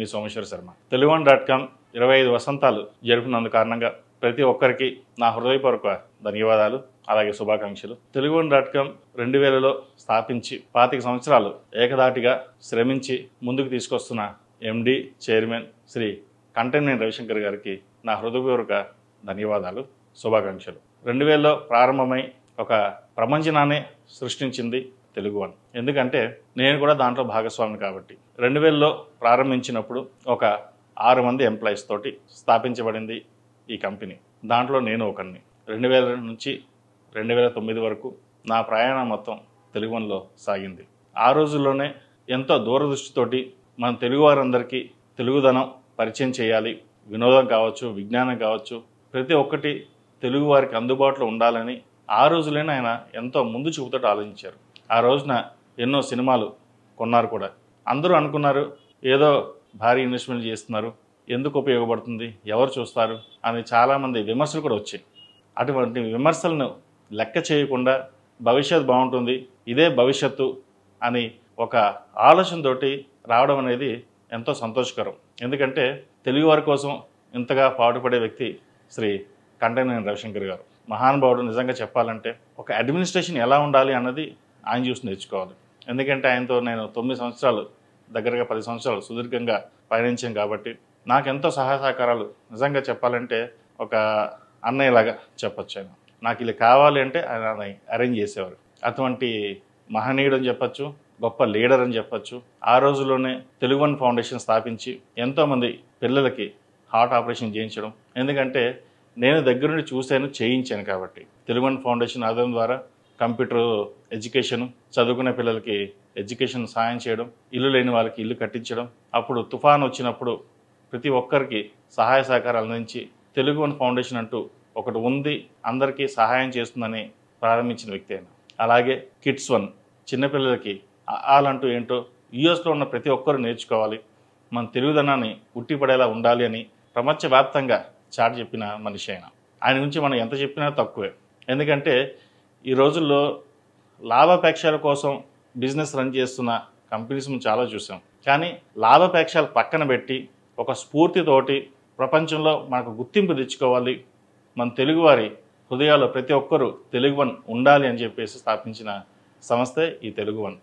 మీ సోమేశ్వర శర్మ. తెలుగువన్.com 25 వసంతాలు జరుపుతున్నందు కారణంగా ప్రతి ఒక్కరికి నా హృదయపూర్వక ధన్యవాదాలు, అలాగే శుభాకాంక్షలు. తెలుగువన్.com 2000లో స్థాపించి 25 సంవత్సరాలు ఏకదాటిగా శ్రమించి ముందుకు తీసుకొస్తున్న ఎండి చైర్మన్ శ్రీ కంటెనేని రవిశంకర్ గారికి నా హృదయపూర్వక ధన్యవాదాలు, శుభాకాంక్షలు. 2000లో ప్రారంభమై ఒక ప్రపంచనాన్ని సృష్టించింది తెలుగువన్. ఎందుకంటే నేను కూడా దాంట్లో భాగస్వామిని కాబట్టి. 2000లో ప్రారంభించినప్పుడు ఒక 6 మంది ఎంప్లాయీస్ తోటి స్థాపించబడింది ఈ కంపెనీ. దాంట్లో నేను ఒకరిని. 2000 నుంచి 2009 వరకు నా ప్రయాణం మొత్తం తెలుగువన్లో సాగింది. ఆ రోజుల్లోనే ఎంతో దూరదృష్టితోటి మన తెలుగువారందరికీ తెలుగుదనం పరిచయం చేయాలి, వినోదం కావచ్చు, విజ్ఞానం కావచ్చు, ప్రతి ఒక్కటి తెలుగువారికి అందుబాటులో ఉండాలని ఆ రోజులోనే ఆయన ఎంతో ముందు చూపుతో ఆలోచించారు. ఆ రోజున ఎన్నో సినిమాలు కొన్నారు కూడా. అందరూ అనుకున్నారు ఏదో భారీ ఇన్వెస్ట్మెంట్ చేస్తున్నారు, ఎందుకు ఉపయోగపడుతుంది, ఎవరు చూస్తారు అని చాలామంది విమర్శలు కూడా వచ్చాయి. అటువంటి విమర్శలను లెక్క చేయకుండా భవిష్యత్తు బాగుంటుంది, ఇదే భవిష్యత్తు అని ఒక ఆలోచనతోటి రావడం అనేది ఎంతో సంతోషకరం. ఎందుకంటే తెలుగువారి కోసం ఇంతగా పాటుపడే వ్యక్తి శ్రీ కంటెనేని రవిశంకర్ గారు. మహానుభావుడు. నిజంగా చెప్పాలంటే ఒక అడ్మినిస్ట్రేషన్ ఎలా ఉండాలి అన్నది ఆయన చూసి నేర్చుకోవాలి. ఎందుకంటే ఆయనతో నేను 9 సంవత్సరాలు, దగ్గరగా 10 సంవత్సరాలు సుదీర్ఘంగా పయనించాం కాబట్టి నాకెంతో సహాయ సహకారాలు నిజంగా చెప్పాలంటే ఒక అన్నయ్యలాగా చెప్పచ్చు. ఆయన నాకు ఇలా కావాలి అంటే ఆయన అరేంజ్ చేసేవారు. అటువంటి మహనీయుడు అని చెప్పచ్చు, గొప్ప లీడర్ అని చెప్పచ్చు. ఆ రోజుల్లోనే తెలుగువన్ ఫౌండేషన్ స్థాపించి ఎంతోమంది పిల్లలకి హార్ట్ ఆపరేషన్ చేయించడం. ఎందుకంటే నేను దగ్గరుండి చూశాను, చేయించాను కాబట్టి. తెలుగువన్ ఫౌండేషన్ ఆధ్వర్యం ద్వారా కంప్యూటర్ ఎడ్యుకేషన్, చదువుకునే పిల్లలకి ఎడ్యుకేషన్ సాయం చేయడం, ఇల్లు లేని వాళ్ళకి ఇల్లు కట్టించడం, అప్పుడు తుఫాన్ వచ్చినప్పుడు ప్రతి ఒక్కరికి సహాయ సహకారాలు అందించి తెలుగువన్ ఫౌండేషన్ అంటూ ఒకటి ఉంది, అందరికీ సహాయం చేస్తుందని ప్రారంభించిన వ్యక్తి అయినా. అలాగే కిడ్స్ వన్, చిన్నపిల్లలకి ఆలంటూ ఏంటో యూఎస్లో ఉన్న ప్రతి ఒక్కరు నేర్చుకోవాలి, మన తెలుగుదనాన్ని ఉట్టిపడేలా ఉండాలి అని ప్రపంచవ్యాప్తంగా చాటి చెప్పిన మనిషి అయినా. ఆయన గురించి మనం ఎంత చెప్పినా తక్కువే. ఎందుకంటే ఈ రోజుల్లో లాభాపేక్షల కోసం బిజినెస్ రన్ చేస్తున్న కంపెనీస్ మనం చాలా చూసాం. కానీ లాభాపేక్షలు పక్కన పెట్టి ఒక స్ఫూర్తితోటి ప్రపంచంలో మనకు గుర్తింపు తెచ్చుకోవాలి, మన తెలుగువారి హృదయాల్లో ప్రతి ఒక్కరూ తెలుగువన్ ఉండాలి అని చెప్పేసి స్థాపించిన సంస్థే ఈ తెలుగువన్.